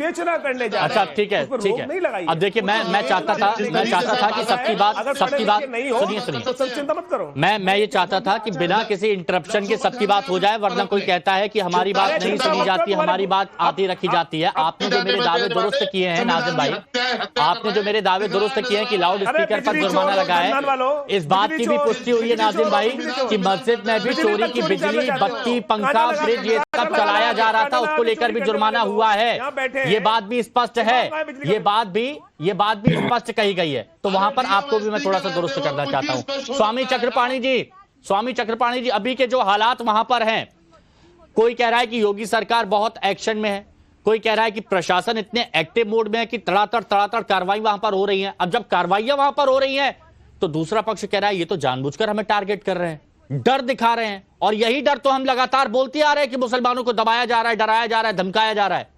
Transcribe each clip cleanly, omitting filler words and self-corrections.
विवेचना करने जा रहे अच्छा हैं। ठीक है, उस पर ठीक रोक है। नहीं लगाई अब देखिए मैं चाहता था कि सबकी बात सुनिए तो चिंता मत करो। मैं ये चाहता था कि बिना किसी इंटरप्शन के सबकी बात हो जाए, वरना कोई कहता है कि हमारी बात नहीं सुनी जाती, हमारी बात आधी रखी जाती है। आपने जो मेरे दावे दुरुस्त किए हैं नाजिम भाई, आपने जो मेरे दावे दुरुस्त किए हैं कि लाउड स्पीकर पर जुर्माना लगा है, इस बात की भी पुष्टि हुई है नाजिम भाई कि मस्जिद में भी चोरी की बिजली, बत्ती, पंखा, फ्रिज ये सब चलाया जा रहा था, उसको लेकर भी जुर्माना हुआ है। ये बात भी स्पष्ट है, ये बात भी स्पष्ट कही गई है। तो वहां पर आपको भी मैं थोड़ा सा दुरुस्त करना चाहता हूं। स्वामी चक्रपाणी जी, अभी के जो हालात वहां पर हैं, कोई कह रहा है कि योगी सरकार बहुत एक्शन में है, कोई कह रहा है कि प्रशासन इतने एक्टिव मोड में है कि तड़ातड़ कार्रवाई वहां पर हो रही है। अब जब कार्रवाइयां वहां पर हो रही हैं तो दूसरा पक्ष कह रहा है ये तो जानबूझकर हमें टारगेट कर रहे हैं, डर दिखा रहे हैं। और यही डर तो हम लगातार बोलते आ रहे हैं कि मुसलमानों को दबाया जा रहा है, डराया जा रहा है, धमकाया जा रहा है।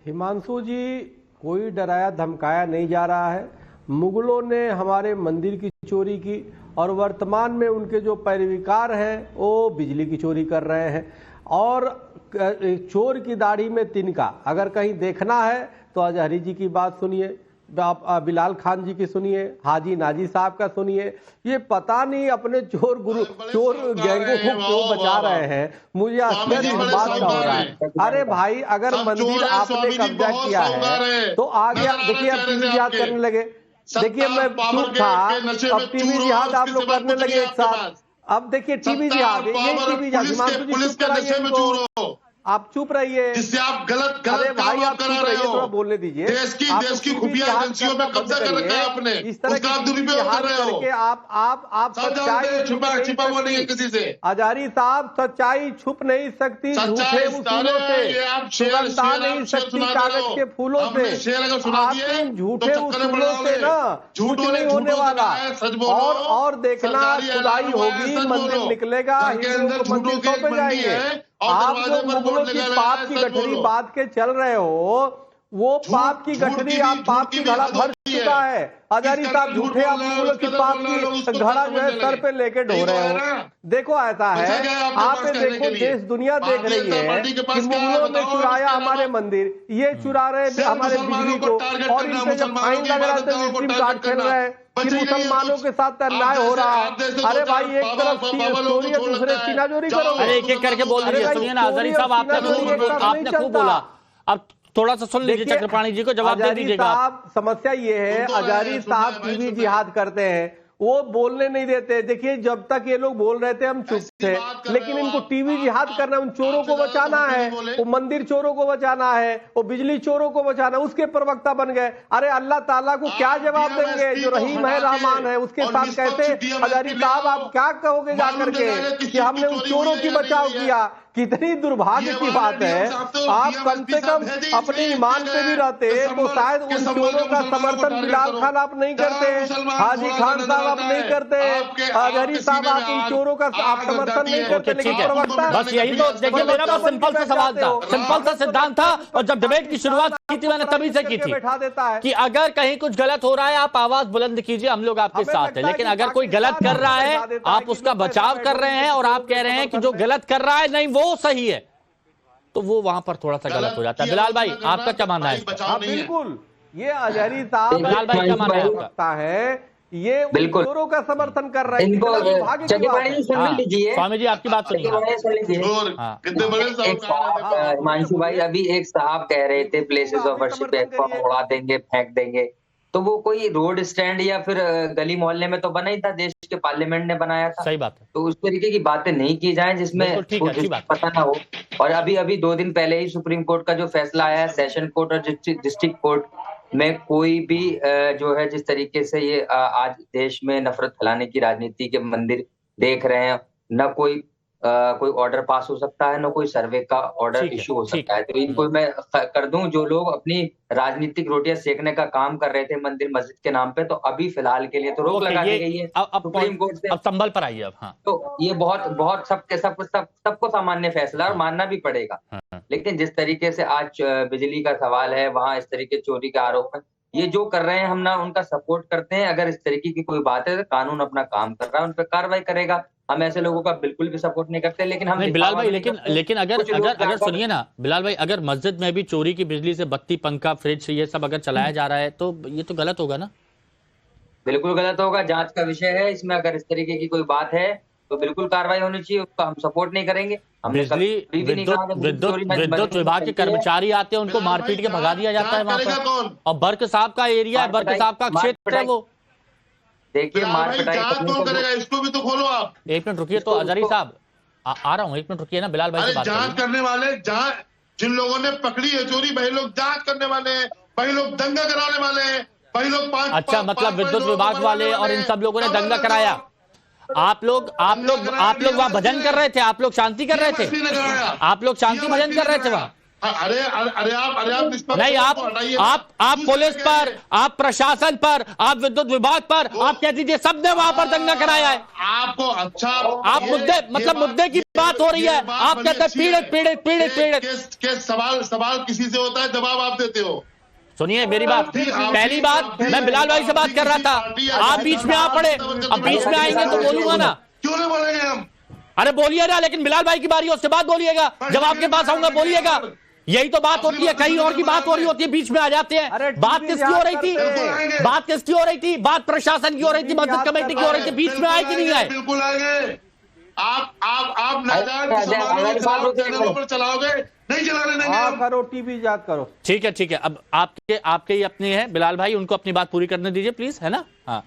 हिमांशु जी, कोई डराया धमकाया नहीं जा रहा है। मुगलों ने हमारे मंदिर की चोरी की और वर्तमान में उनके जो पैरविकार हैं वो बिजली की चोरी कर रहे हैं। और चोर की दाढ़ी में तिनका, अगर कहीं देखना है तो अजहरी जी की बात सुनिए, बिलाल खान जी की सुनिए, हाजी नाजी साहब का सुनिए। ये पता नहीं अपने चोर गैंगों को क्यों बचा रहे हैं। मुझे आश्चर्य इस बात का हो रहा है। अरे भाई, अगर मंदिर आपने कब्जा किया है तो आ गया। देखिए अब टीवी जिहाद करने लगे। देखिए मैं चुप था, अब टीवी जिहाद आप लोग करने लगे एक साथ। अब देखिए टीवी जिहाद, यही टीवी जिहाद। हिमांशु जी चुप कराइए इनको, आप चुप रहिए। जिससे आप गलत अरे भाई आप करा चुप रहे रहिए, हो। थोड़ा बोलने दीजिए। देश की खुफिया एजेंसियों में कब्जा कर रखा है आपने, इस तरह उसका की आप दुरुपयोग कर रहे हो। करके आप सब जानते हैं छुपा वो नहीं है किसी से। हजारी साहब, सच्चाई छुप नहीं सकती झूठे उसूलों से, सुगंधा नहीं सकती कागज के फूलों से। आपके झूठे उसूलों से ना कुछ नहीं होने वाला। और देखना खुदाई होगी, मंदिर निकलेगा, हिंदुओं को मंदिर सौंपे जाएंगे। आप जो मुगलों की पाप की गठरी बांध के चल रहे हो, वो पाप की गठरी, आप पाप की घड़ा भर चुका है। हजारी साहब झूठे आप मुगलों की पाप की घड़ा जो है सर पे लेके ढो रहे हो। देखो ऐसा है, आप देखो देश दुनिया देख रही है कि मुगलों ने चुराया हमारे मंदिर, ये चुरा रहे हमारे बिजली को, और इन पे जब फाइन लग रहा है तो विक्टिम कार्ड खेल रहे हैं। फिर मुसलमानों के साथ अन्याय हो रहा है। अरे भाई, एक तरफ चोरी है, दूसरे सीनाजोरी करो। अरे एक एक करके बोल दीजिए। सुनिए ना हजारी साहब, आपने खूब बोला, अब थोड़ा सा सुन लीजिए चक्रपाणी जी को, जवाब दे दीजिएगा आप। समस्या ये है, अजारी साहब टीवी जिहाद करते हैं, वो बोलने नहीं देते। देखिए जब तक ये लोग बोल रहे थे हम चुप थे, लेकिन इनको टीवी जिहाद करना, उन चोरों को बचाना है, वो मंदिर चोरों को बचाना है, वो बिजली चोरों को बचाना, उसके प्रवक्ता बन गए। अरे अल्लाह ताला को क्या जवाब देंगे? जो रहीम है, रहमान है, उसके साथ कैसे? हजारी साहब आप क्या कहोगे जाकर के कि हमने उन चोरों की बचाव किया? कितनी दुर्भाग्य की बात है। आप कम से कम अपने ईमान पे भी रहते तो शायद उन चोरों का समर्थन बिलाल खान आप नहीं करते, हाजी खान साहब आप नहीं करते, अजहरी साहब आप उन चोरों का आप समर्थन नहीं करते। लेकिन प्रवक्ता, बस यही तो देखिए, मेरा बस सिंपल सा सवाल था, सिंपल सा सिद्धांत था। और जब डिबेट की शुरुआत की थी मैंने तभी से की थी बैठा देता है कि अगर कहीं कुछ गलत हो रहा है आप आवाज बुलंद कीजिए, हम लोग आपके साथ हैं। लेकिन अगर कोई गलत कर रहा है आप उसका बचाव कर रहे हैं और आप कह रहे हैं कि जो गलत कर रहा है नहीं वो सही है, तो वो वहां पर थोड़ा सा गलत हो जाता है। बिलाल भाई आपका क्या मानना है? बिल्कुल, ये अजहरी साहब बिलाल भाई क्या मानना है आपका? ये चोरों का समर्थन कर रहे हैं। स्वामी जी आपकी बात सुनिए। हिमांशु भाई, अभी एक साहब कह रहे थे प्लेसेस ऑफ वर्शिप उड़ा देंगे, फेंक देंगे, तो वो कोई रोड स्टैंड या फिर गली मोहल्ले में तो बना ही था, देश के पार्लियामेंट ने बनाया था। सही बात है। तो उस तरीके की बातें नहीं की जाएं जिसमें पता ना हो। और अभी 2 दिन पहले ही सुप्रीम कोर्ट का जो फैसला आया है, सेशन कोर्ट और डिस्ट्रिक्ट कोर्ट में कोई भी जो है जिस तरीके से ये आज देश में नफरत फैलाने की राजनीति के मंदिर देख रहे हैं, न कोई ऑर्डर पास हो सकता है, न कोई सर्वे का ऑर्डर इशू हो सकता है। तो इनको मैं कर दूं, जो लोग अपनी राजनीतिक रोटियां सेकने का काम कर रहे थे मंदिर मस्जिद के नाम पे, तो अभी फिलहाल के लिए तो रोक लगा दी गई है सुप्रीम कोर्ट से। अब संभल पर आइए अब। हाँ, तो ये बहुत सबको सामान्य फैसला और मानना भी पड़ेगा। लेकिन जिस तरीके से आज बिजली का सवाल है, वहां इस तरीके चोरी का आरोप है, ये जो कर रहे हैं हम ना उनका सपोर्ट करते हैं। अगर इस तरीके की कोई बात है तो कानून अपना काम कर रहा है, उन पर कार्रवाई करेगा। हम ऐसे लोगों का बिल्कुल भी सपोर्ट नहीं करते, लेकिन हम नहीं बिलाल भाई, दिखावा नहीं लेकिन करते। अगर कुछ लोग अगर अगर जाकर- सुनिए ना बिलाल भाई, अगर मस्जिद में भी चोरी की बिजली से बत्ती, पंखा, फ्रिज ये सब अगर चलाया जा रहा है तो ये तो गलत होगा ना। बिल्कुल गलत होगा, जांच का विषय है इसमें। अगर इस तरीके की कोई बात है तो बिल्कुल कार्रवाई होनी चाहिए, उसका हम सपोर्ट नहीं करेंगे। हमने बिजली कभी भी नहीं कहा कि विद्युत चोरी में विद्युत मस्जिद विभाग के चलती है। कर्मचारी आते हैं, उनको मार पीट के भगा दिया जाता है वहां करेगा पर। कौन? और बर्क साहब का एरिया है, बर्क साहब का क्षेत्र है वो। देखिए बिलाल मार भाई, पिटाई जांच करने कौन को- करेगा? इसको भी तो खोलो आप। एक मिनट रुकिए तो अजहरी साहब, आ रहा हूँ, एक मिनट रुकिए ना, बिलाल भाई से अरे बात जांच करिए। करने वाले, जांच जिन लोगों ने पकड़ी है चोरी, वही लोग जांच करने वाले हैं, वही लोग दंगा कराने वाले हैं, वही लोग अच्छा, मतलब विद्युत विभाग वाले और इन सब लोगों ने दंगा कराया। आप लोग वहां भजन कर रहे थे, आप लोग शांति कर रहे थे, आप लोग शांति भजन कर रहे थे वहां। अरे आप निष्पक्ष नहीं, को हटाइए। आप पुलिस पर, आप प्रशासन पर, आप विद्युत विभाग पर, आप कह दीजिए सबने वहां पर दंगा कराया है। आपको अच्छा, आप मुद्दे की बात हो रही है, आप कहते हैं पीड़ित पीड़ित पीड़ित पीड़ित। के सवाल किसी से होता है, जवाब आप देते हो। सुनिए मेरी बात, पहली बात मैं बिलाल भाई से बात कर रहा था, आप बीच में आ पड़े। अब बीच में आएंगे तो बोलूंगा ना। क्यों नहीं बोलेंगे हम? अरे बोलिए ना, लेकिन बिलाल भाई की बारी है, उसके बाद बोलिएगा। जब आपके पास आऊंगा बोलिएगा। यही तो बात होती है, कहीं और की बात हो रही होती है, बीच में आ जाते हैं। बात किसकी हो रही थी? बात किसकी हो रही थी? बात प्रशासन की हो रही थी, मस्जिद कमेटी की हो रही थी। बीच में आए कि नहीं आए? बिल्कुल आएंगे। आप नाजायज चैनलों पर चलाओगे, नहीं चलाने देंगे हाँ हम। करो, टीवी याद करो। ठीक है। अब आपके ही अपने हैं बिलाल भाई, उनको अपनी बात पूरी करने दीजिए प्लीज, है ना। हाँ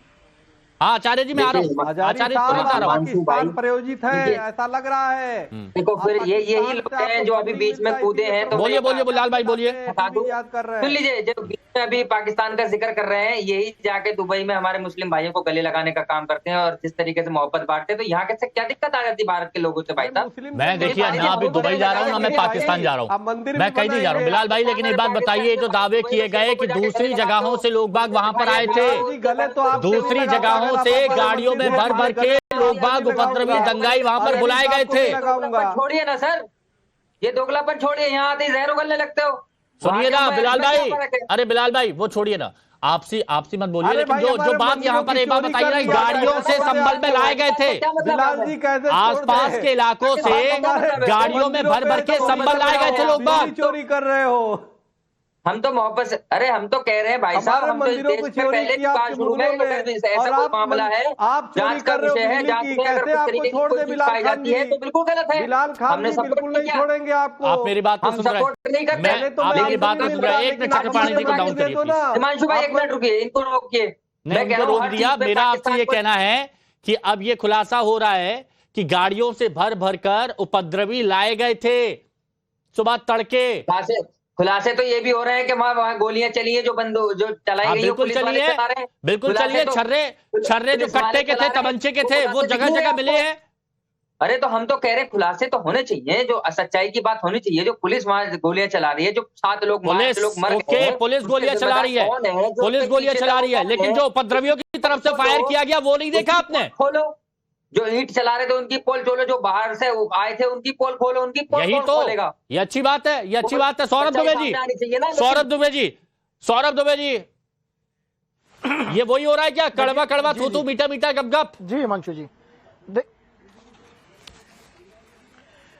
आचार्य जी मैं आ रहा हूँ, आचार्य तुरंत आ रहा हूँ। पाकिस्तान प्रायोजित है, ऐसा लग रहा है। देखो फिर यही लोग हैं जो अभी बीच में कूदे हैं। तो बोलिए बिलाल भाई, बोलिए। याद कर रहे सुन हैं। लीजिए, जो बीच में अभी पाकिस्तान का जिक्र कर रहे हैं, यही जाके दुबई में हमारे मुस्लिम भाइयों को गले लगाने का काम करते हैं और जिस तरीके से मोहब्बत बांटते हैं। तो यहाँ कैसे क्या दिक्कत आ जाती है भारत के लोगों से भाई साहब? मैं देखिए ना अभी दुबई जा रहा हूँ, ना मैं पाकिस्तान जा रहा हूँ, मैं कहीं नहीं जा रहा हूँ बिलाल भाई। लेकिन एक बात बताइए, जो दावे किए गए कि दूसरी जगहों से लोग बाग वहां पर आए थे, दूसरी जगहों से गाड़ियों में भर भर के लोग बाग उपद्रवी दंगाई वहां पर बुलाए गए थे। छोड़िए ना सर, ये दोगलापन छोड़िए, यहाँ आते ही जहर उगलने लगते हो। सुनिए ना बिलाल भाई, अरे बिलाल भाई वो छोड़िए ना, आपसी मत बोलिए। लेकिन जो बात यहाँ पर एक बात बताइए ना, गाड़ियों से संभल में लाए गए थे, बिलाल जी कैसे आसपास के इलाकों से गाड़ियों में भर भर के संभल लाए गए थे लोग बाग। चोरी कर रहे हो। हम तो मोहब्बत से, अरे हम तो कह रहे हैं भाई साहब, हम तो इस देश में पहले की बात शुरू में ऐसा कोई मामला है, जांच का विषय है, जांच में अगर कुछ तरीके की कोई चीज पाई जाती है तो बिल्कुल गलत है। बिलाल खान हमने बिल्कुल नहीं छोड़ेंगे आपको। आप मेरी बात को हम सुन रहे सपोर्ट नहीं करते। आप मेरी बात को सुन रहे हैं। एक मिनट चक्रपाणी जी को डाउन करिए प्लीज। हिमांशु भाई एक मिनट रुकिए, इनको रोकिए। मैं कह रहा हूं दिया, मेरा आपसे ये कहना है कि अब ये खुलासा हो रहा है कि गाड़ियों से भर भर कर उपद्रवी लाए गए थे सुबह तड़के। खुलासे तो ये भी हो रहे हैं कि वहां गोलियां चली है, जो चलाई गई है, पुलिस वाले चला रहे हैं। बिल्कुल चलिए, छर्रे जो कट्टे के थे, तमंचे के थे, वो जगह जगह मिले हैं। अरे तो हम तो कह रहे हैं खुलासे तो होने चाहिए, जो सच्चाई की बात होनी चाहिए। जो पुलिस वहां गोलियां चला रही है, जो 7 लोग मर गए, पुलिस गोलियां चला रही है, पुलिस गोलियां चला रही है, लेकिन जो उपद्रवियों की तरफ से फायर किया गया वो नहीं देखा आपने? खोलो, जो ईंट चला रहे थे उनकी पोल खोलो, जो बाहर से आए थे उनकी पोल खोलो, उनकी पोल यही तो खोलेगा। ये अच्छी बात है, ये अच्छी बात है। सौरभ दुबे जी, सौरभ दुबे जी, ये वही हो रहा है क्या? कड़वा कड़वा थू मीठा मीठा गप गप। जी हिमांशु जी,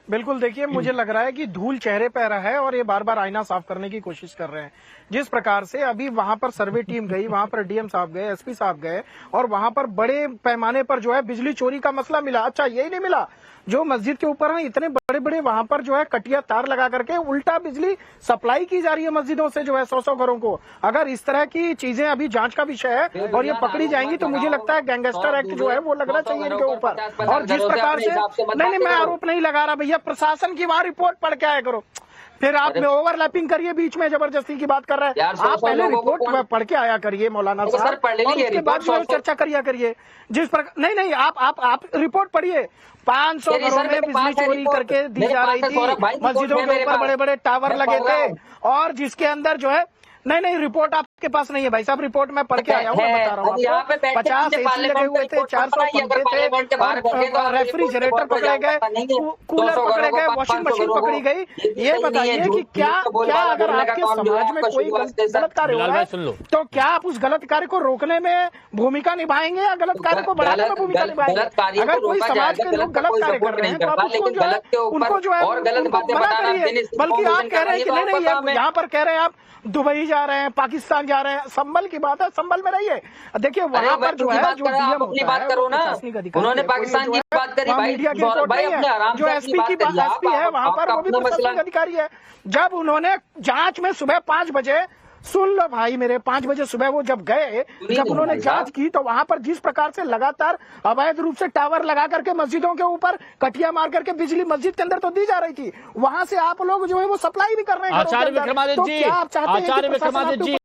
बिल्कुल देखिए, मुझे लग रहा है कि धूल चेहरे पे रहा है और ये बार बार आईना साफ करने की कोशिश कर रहे हैं। जिस प्रकार से अभी वहां पर सर्वे टीम गई, वहां पर डीएम साहब गए, एसपी साहब गए और वहां पर बड़े पैमाने पर जो है बिजली चोरी का मसला मिला। अच्छा यही नहीं मिला, जो मस्जिद के ऊपर है इतने बड़े बड़े वहां पर जो है कटिया तार लगा करके उल्टा बिजली सप्लाई की जा रही है मस्जिदों से, जो है 100-100 घरों को। अगर इस तरह की चीजें अभी जांच का विषय है और ये पकड़ी जाएंगी तो मुझे लगता है गैंगस्टर एक्ट जो है वो लगना चाहिए इनके ऊपर। और जिस प्रकार से, नहीं मैं आरोप नहीं लगा रहा भैया, प्रशासन की वहां रिपोर्ट पढ़ के आया करो, फिर आप में ओवरलैपिंग करिए, बीच में जबरदस्ती की बात कर रहे हैं। आप पहले रिपोर्ट पढ़ के आया करिए मौलाना साहब, और उसके बाद जो है चर्चा करिए। जिस प्रकार नहीं आप रिपोर्ट पढ़िए। 500 घरों में बिजली चोरी करके दी जा रही थी, मस्जिदों के ऊपर बड़े बड़े टावर लगे थे, और जिसके अंदर जो है नहीं रिपोर्ट आपके पास नहीं है भाई साहब, रिपोर्ट मैं पढ़ के आया हूँ, मैं बता रहा हूँ यहाँ पे आपको। 50 एसी लगे हुए थे, 400 पंखे थे, रेफ्रिजरेटर पकड़े गए, कूलर पकड़े गए, वॉशिंग मशीन पकड़ी गई। ये बताइए कि क्या अगर आपके समाज में कोई गलत कार्य हो रहा है तो क्या आप उस गलत कार्य को रोकने में भूमिका निभाएंगे या गलत कार्य को बढ़ाने में भूमिका निभाएंगे? अगर कोई समाज के लोग गलत कार्य कर रहे हैं तो आप उनको जो है मना करिए। बल्कि आप कह रहे हैं कि नहीं यहाँ पर कह रहे हैं आप दुबई जा रहे हैं, पाकिस्तान जा रहे हैं, संभल की बात है, संभल में रहिए। देखिए वहां पर जो है जो डीएम अपनी बात करो ना, उन्होंने पाकिस्तान की बात करी भाई, मीडिया की रिपोर्ट नहीं है। जो एसपी है वहां पर वो भी प्रशासनिक अधिकारी है। जब उन्होंने जांच में सुबह 5 बजे, सुन लो भाई मेरे, 5 बजे सुबह वो जब गए, जब उन्होंने जांच की तो वहां पर जिस प्रकार से लगातार अवैध रूप से टावर लगा करके मस्जिदों के ऊपर कटिया मार करके बिजली मस्जिद के अंदर तो दी जा रही थी, वहां से आप लोग जो है वो सप्लाई भी कर रहे हैं। आचार्य विक्रमादित्य जी,